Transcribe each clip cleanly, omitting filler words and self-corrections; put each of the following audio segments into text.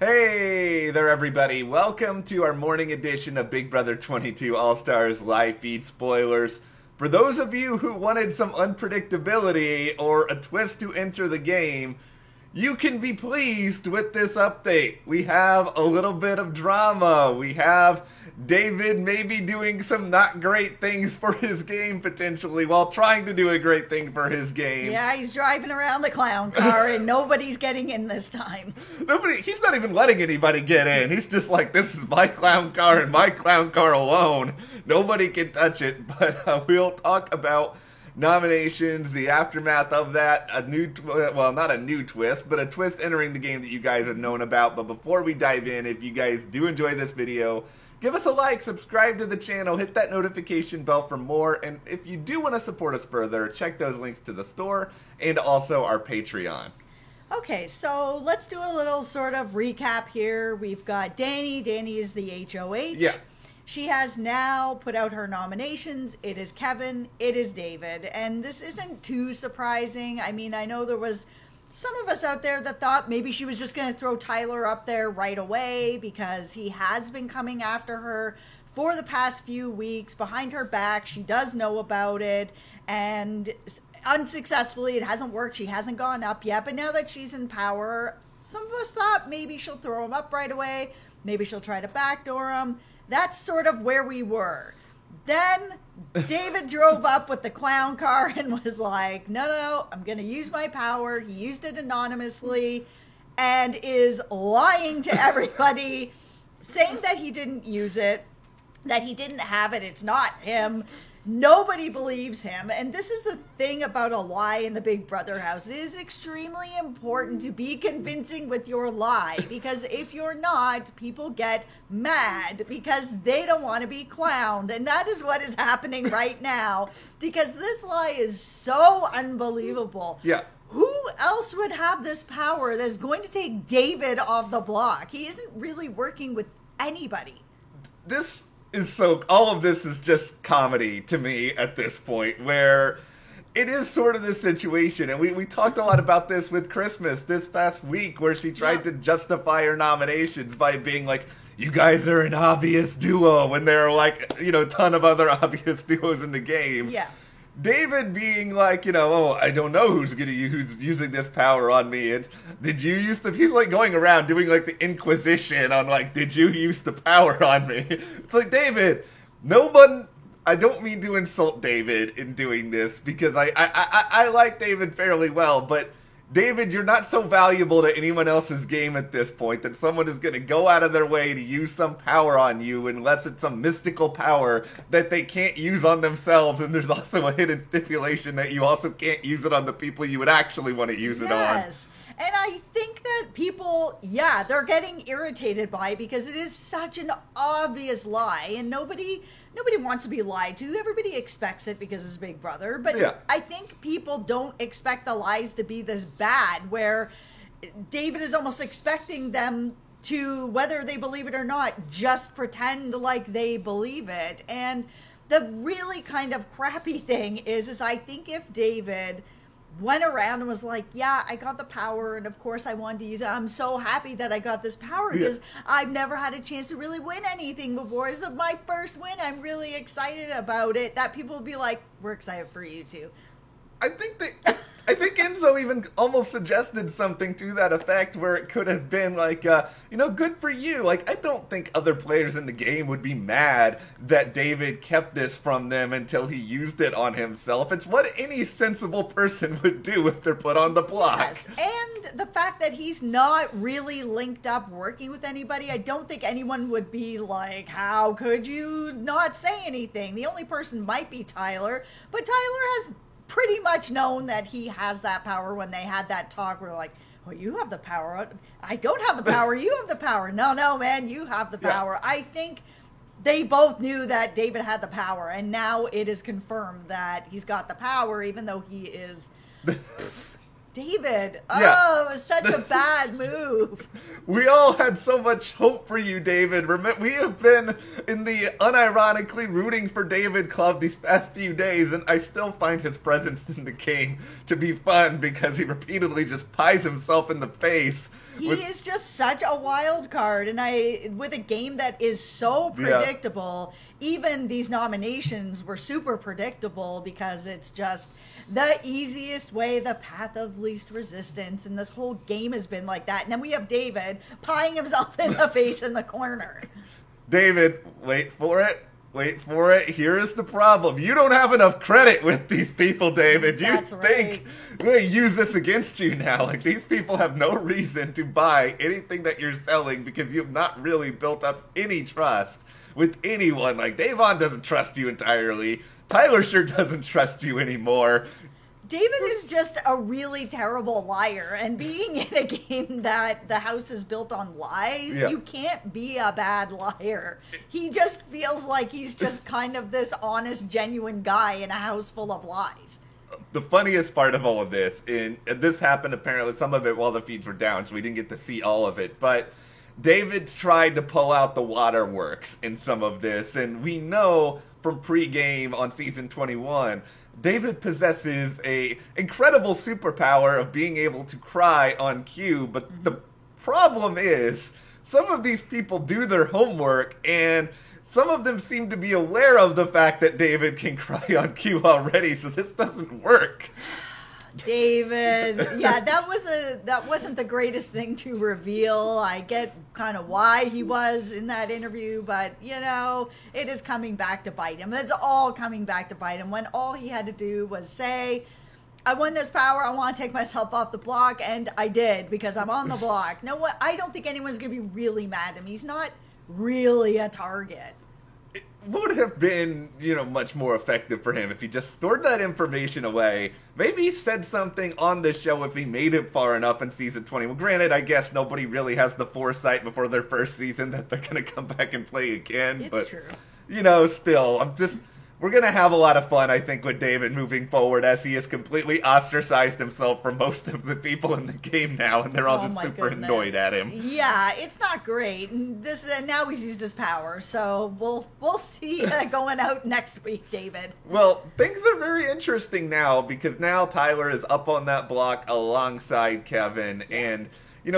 Hey there, everybody. Welcome to our morning edition of Big Brother 22 All-Stars live feed spoilers. For those of you who wanted some unpredictability or a twist to enter the game, you can be pleased with this update. We have a little bit of drama. We have David maybe doing some not great things for his game potentially while trying to do a great thing for his game. Yeah, he's driving around the clown car and nobody's getting in this time. He's not even letting anybody get in. He's just like, this is my clown car and my clown car alone. Nobody can touch it. But we'll talk about nominations, the aftermath of that, not a new twist, but a twist entering the game that you guys have known about. But before we dive in, if you guys do enjoy this video, give us a like, subscribe to the channel, hit that notification bell for more, and if you do want to support us further, check those links to the store and also our Patreon. Okay, so let's do a little sort of recap here. We've got Danny. Danny is the HOH. Yeah. She has now put out her nominations. It is Kevin. It is David. And this isn't too surprising. I mean, I know there was some of us out there that thought maybe she was just going to throw Tyler up there right away because he has been coming after her for the past few weeks behind her back. She does know about it, and unsuccessfully, it hasn't worked. She hasn't gone up yet, but now that she's in power, some of us thought maybe she'll throw him up right away. Maybe she'll try to backdoor him. That's sort of where we were. Then David drove up with the clown car and was like, no, I'm going to use my power. He used it anonymously and is lying to everybody, saying that he didn't use it, that he didn't have it. It's not him. Nobody believes him. And this is the thing about a lie in the Big Brother house. It is extremely important to be convincing with your lie, because if you're not, people get mad because they don't want to be clowned. And that is what is happening right now, because this lie is so unbelievable. Yeah. Who else would have this power that's going to take David off the block? He isn't really working with anybody. All of this is just comedy to me at this point, where it is sort of this situation, and we talked a lot about this with Christmas this past week, where she tried to justify her nominations by being like, you guys are an obvious duo, when there are like, a ton of other obvious duos in the game. Yeah. David being like, I don't know who's using this power on me. He's like going around doing like the Inquisition on like, did you use the power on me? It's like, David, I don't mean to insult David in doing this, because I like David fairly well, but David, you're not so valuable to anyone else's game at this point that someone is going to go out of their way to use some power on you unless it's some mystical power that they can't use on themselves, and there's also a hidden stipulation that you also can't use it on the people you would actually want to use it on. Yes. And I think that people, they're getting irritated by it because it is such an obvious lie, and nobody wants to be lied to. Everybody expects it because it's Big Brother. But yeah. I think people don't expect the lies to be this bad, where David is almost expecting them to, whether they believe it or not, just pretend like they believe it. And the really kind of crappy thing is I think if David went around and was like, yeah, I got the power, and of course I wanted to use it. I'm so happy that I got this power because I've never had a chance to really win anything before. This is my first win. I'm really excited about it. That people will be like, we're excited for you too. I think Enzo even almost suggested something to that effect, where it could have been like, good for you. Like, I don't think other players in the game would be mad that David kept this from them until he used it on himself. It's what any sensible person would do if they're put on the block. Yes, and the fact that he's not really linked up working with anybody, I don't think anyone would be like, how could you not say anything? The only person might be Tyler, but Tyler has pretty much known that he has that power. When they had that talk, we're like, well, you have the power. I don't have the power. You have the power. No, man, you have the power. Yeah. I think they both knew that David had the power, and now it is confirmed that he's got the power, even though he is David. Oh, it was such a bad move. We all had so much hope for you, David. We have been in the unironically rooting for David club these past few days, and I still find his presence in the game to be fun because he repeatedly just pies himself in the face He is just such a wild card, and with a game that is so predictable, even these nominations were super predictable because it's just the easiest way, the path of least resistance, and this whole game has been like that. And then we have David pieing himself in the face in the corner. David, wait for it. Wait for it. Here is the problem. You don't have enough credit with these people, David. You think they use this against you now. Like, these people have no reason to buy anything that you're selling because you have not really built up any trust with anyone. Like, Davon doesn't trust you entirely. Tyler sure doesn't trust you anymore. David is just a really terrible liar, and being in a game that the house is built on lies, you can't be a bad liar. He just feels like he's just kind of this honest, genuine guy in a house full of lies. The funniest part of all of this, and this happened apparently, some of it while the feeds were down, so we didn't get to see all of it, but David's tried to pull out the waterworks in some of this, and we know from pregame on season 21, David possesses a incredible superpower of being able to cry on cue, but the problem is some of these people do their homework, and some of them seem to be aware of the fact that David can cry on cue already, so this doesn't work. David, that wasn't the greatest thing to reveal. I get kind of why he was in that interview, but it is coming back to bite him. It's all coming back to bite him when all he had to do was say, I won this power, I want to take myself off the block, and I did because I'm on the block. No, what? I don't think anyone's going to be really mad at him. He's not really a target. It would have been, much more effective for him if he just stored that information away. Maybe he said something on the show if he made it far enough in season 20. Well, granted, I guess nobody really has the foresight before their first season that they're going to come back and play again. It's true. Still, we're going to have a lot of fun, I think, with David moving forward as he has completely ostracized himself from most of the people in the game now, and they're all just super annoyed at him. Yeah, it's not great. And now he's used his power, so we'll see going out next week, David. Well, things are very interesting now because now Tyler is up on that block alongside Kevin, and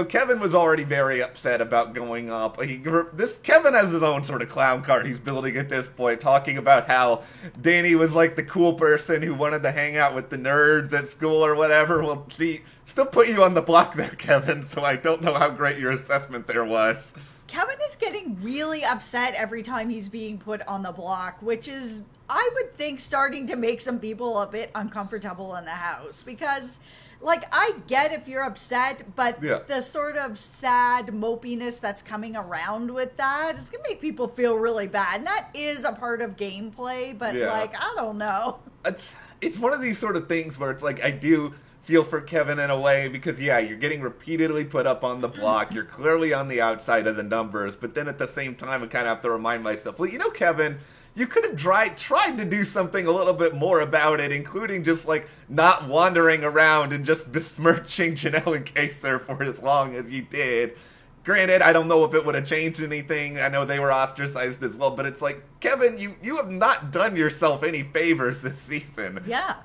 Kevin was already very upset about going up. Kevin has his own sort of clown car he's building at this point, talking about how Danny was like the cool person who wanted to hang out with the nerds at school or whatever. Well, she still put you on the block there, Kevin, so I don't know how great your assessment there was. Kevin is getting really upset every time he's being put on the block, which is, I would think, starting to make some people a bit uncomfortable in the house because... I get if you're upset, but the sort of sad mopiness that's coming around with that is going to make people feel really bad. And that is a part of gameplay, but, I don't know. It's one of these sort of things where it's I do feel for Kevin in a way because, you're getting repeatedly put up on the block. You're clearly on the outside of the numbers, but then at the same time, I kind of have to remind myself, Kevin... You could have tried to do something a little bit more about it, including just, not wandering around and just besmirching Janelle and Kaser for as long as you did. Granted, I don't know if it would have changed anything. I know they were ostracized as well, but it's Kevin, you have not done yourself any favors this season. Yeah.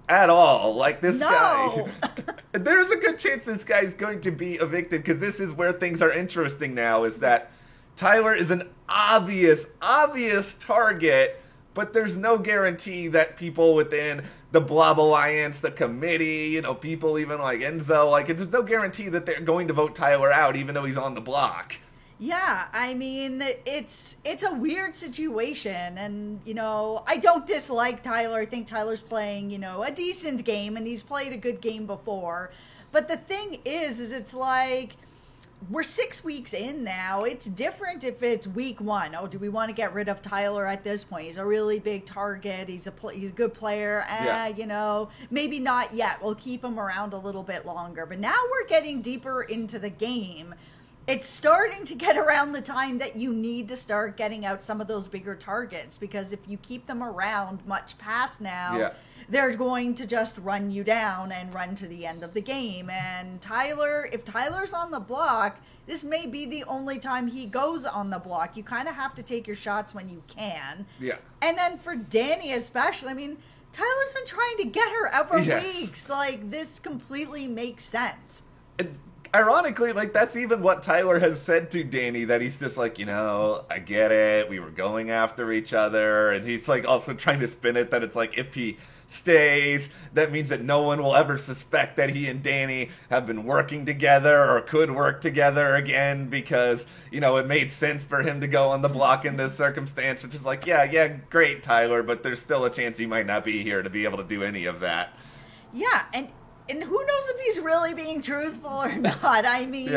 At all. This guy. There's a good chance this guy's going to be evicted, because this is where things are interesting now, is that Tyler is an obvious target, but there's no guarantee that people within the Blob Alliance, the committee, people even like Enzo, there's no guarantee that they're going to vote Tyler out even though he's on the block. Yeah, I mean, it's a weird situation, and, I don't dislike Tyler. I think Tyler's playing, a decent game, and he's played a good game before. But the thing is it's we're 6 weeks in now. It's different if it's week one. Oh, do we want to get rid of Tyler at this point? He's a really big target. He's a good player. Maybe not yet. We'll keep him around a little bit longer. But now we're getting deeper into the game. It's starting to get around the time that you need to start getting out some of those bigger targets, because if you keep them around much past now, they're going to just run you down and run to the end of the game. And if Tyler's on the block, this may be the only time he goes on the block. You kind of have to take your shots when you can. Yeah. And then for Danny especially, I mean, Tyler's been trying to get her out for weeks. This completely makes sense. ironically, like, that's even what Tyler has said to Danny, that he's just like, I get it, we were going after each other, and he's, like, also trying to spin it that it's like, if he stays, that means that no one will ever suspect that he and Danny have been working together or could work together again, because, it made sense for him to go on the block in this circumstance, which is like, yeah, great, Tyler, but there's still a chance you might not be here to be able to do any of that. Yeah, and who knows if he's really being truthful or not. I mean,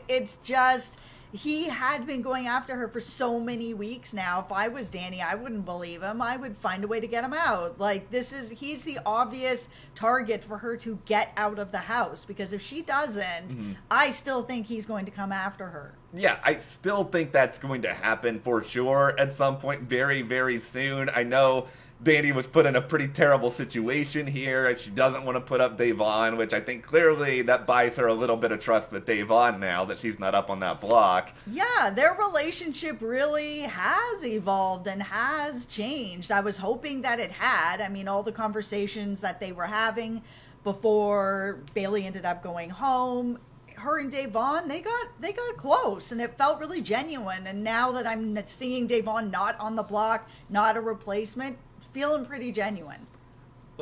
It's just, he had been going after her for so many weeks now. If I was Danny, I wouldn't believe him. I would find a way to get him out. Like, he's the obvious target for her to get out of the house, because if she doesn't, I still think he's going to come after her. Yeah, I still think that's going to happen for sure at some point very, very soon. I know Danny was put in a pretty terrible situation here, and she doesn't want to put up Devon, which I think clearly that buys her a little bit of trust with Devon now that she's not up on that block. Yeah, their relationship really has evolved and has changed. I was hoping that it had. I mean, all the conversations that they were having before Bailey ended up going home, her and Devon, they got close, and it felt really genuine. And now that I'm seeing Devon not on the block, not a replacement, feeling pretty genuine.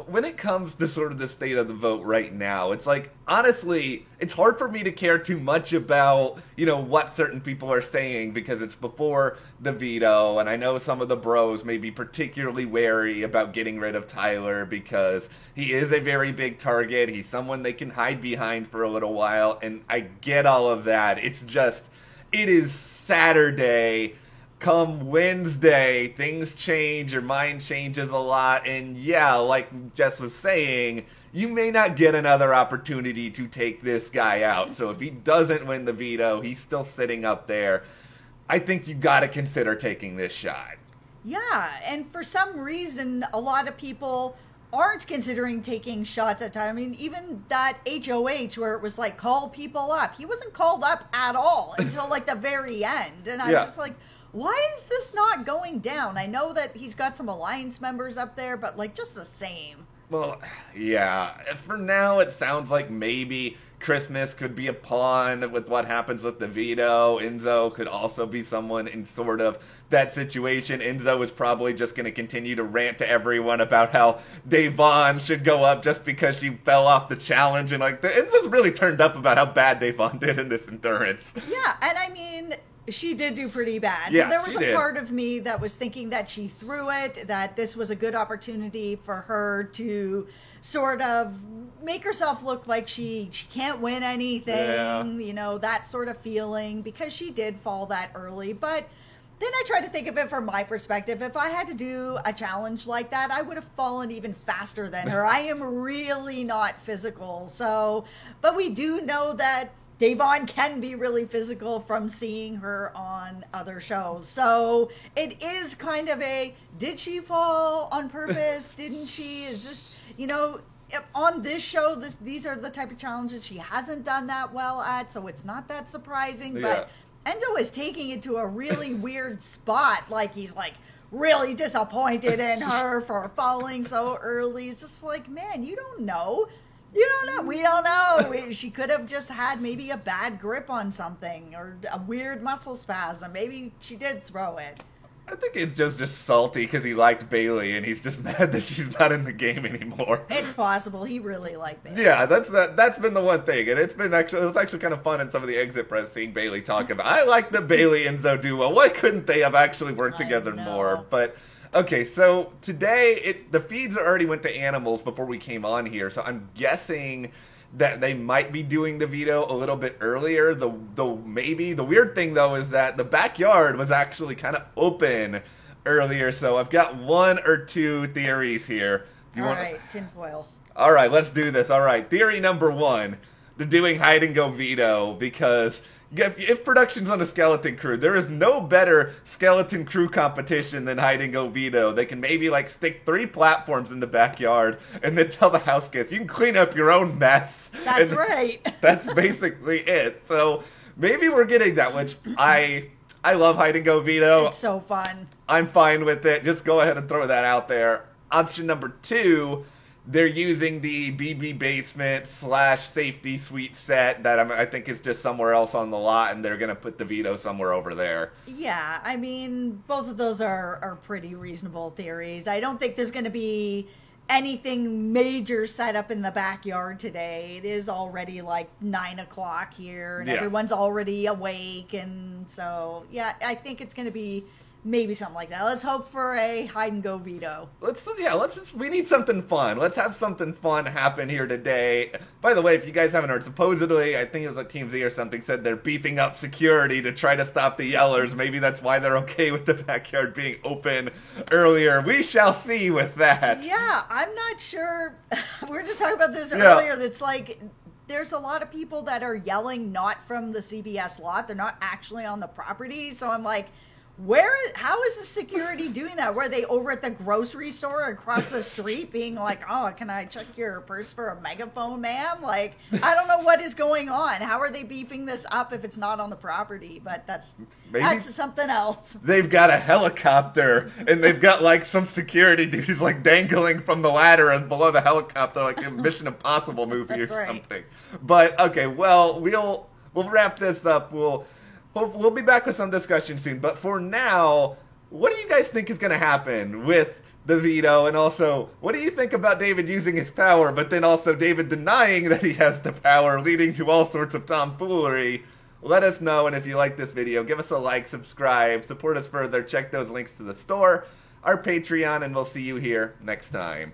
When it comes to sort of the state of the vote right now, it's like, honestly, it's hard for me to care too much about, what certain people are saying, because it's before the veto, and I know some of the bros may be particularly wary about getting rid of Tyler because he is a very big target. He's someone they can hide behind for a little while, and I get all of that. It's just, it is Saturday. Come Wednesday, things change, your mind changes a lot, and yeah, like Jess was saying, you may not get another opportunity to take this guy out. So if he doesn't win the veto, he's still sitting up there. I think you gotta consider taking this shot. Yeah, and for some reason, a lot of people aren't considering taking shots at time. I mean, even that HOH where it was like, call people up. He wasn't called up at all until like the very end. And I was just like, why is this not going down? I know that he's got some Alliance members up there, but like just the same. Well, yeah. For now, it sounds like maybe Christmas could be a pawn with what happens with the veto. Enzo could also be someone in sort of that situation. Enzo is probably just going to continue to rant to everyone about how Devon should go up just because she fell off the challenge. And like, Enzo's really turned up about how bad Devon did in this endurance. Yeah, and I mean, she did do pretty bad. Yeah, so there was a part of me that was thinking that she threw it, that this was a good opportunity for her to sort of make herself look like she can't win anything, that sort of feeling, because she did fall that early. But then I tried to think of it from my perspective. If I had to do a challenge like that, I would have fallen even faster than her. I am really not physical. So, but we do know that Devon can be really physical from seeing her on other shows. So it is kind of did she fall on purpose? Didn't she? Is this, on this show, these are the type of challenges she hasn't done that well at, so it's not that surprising. But Enzo is taking it to a really weird spot. Like, he's like really disappointed in her for falling so early. It's just like, man, you don't know. You don't know. We don't know. She could have just had maybe a bad grip on something or a weird muscle spasm. Maybe she did throw it. I think it's just salty because he liked Bailey and he's just mad that she's not in the game anymore. It's possible. He really liked Bailey. Yeah, that's been the one thing. And it was actually kind of fun in some of the exit press seeing Bailey talk about, I like the Bailey and Enzo duo. Why couldn't they have actually worked together more? But okay, so today, the feeds already went to animals before we came on here, so I'm guessing that they might be doing the veto a little bit earlier. The weird thing, though, is that the backyard was actually kind of open earlier, so I've got one or two theories here. Tinfoil. All right, let's do this. All right, theory number one, they're doing hide and go veto because if production's on a skeleton crew, there is no better skeleton crew competition than hide and go veto. They can maybe stick 3 platforms in the backyard and then tell the house guests, you can clean up your own mess. That's right. That's basically it. So maybe we're getting that, which I love hide and go veto. It's so fun. I'm fine with it. Just go ahead and throw that out there. Option number 2, they're using the BB basement / safety suite set that I think is just somewhere else on the lot, and they're going to put the veto somewhere over there. Yeah, I mean, both of those are pretty reasonable theories. I don't think there's going to be anything major set up in the backyard today. It is already like 9 o'clock here, and everyone's already awake, and so, yeah, I think it's going to be maybe something like that. Let's hope for a hide-and-go veto. We need something fun. Let's have something fun happen here today. By the way, if you guys haven't heard, supposedly, I think it was like TMZ or something, said they're beefing up security to try to stop the yellers. Maybe that's why they're okay with the backyard being open earlier. We shall see with that. Yeah, I'm not sure. We were just talking about this earlier. That's like, there's a lot of people that are yelling not from the CBS lot. They're not actually on the property. So I'm like, how is the security doing that? Were they over at the grocery store across the street being like, oh, can I check your purse for a megaphone, ma'am? Like, I don't know what is going on. How are they beefing this up if it's not on the property? But that's something else. They've got a helicopter, and they've got, like, some security dudes, like, dangling from the ladder and below the helicopter, like a Mission Impossible movie or something. But, okay, well, we'll wrap this up. We'll be back with some discussion soon, but for now, what do you guys think is going to happen with the veto, and also, what do you think about David using his power, but then also David denying that he has the power, leading to all sorts of tomfoolery? Let us know, and if you like this video, give us a like, subscribe, support us further, check those links to the store, our Patreon, and we'll see you here next time.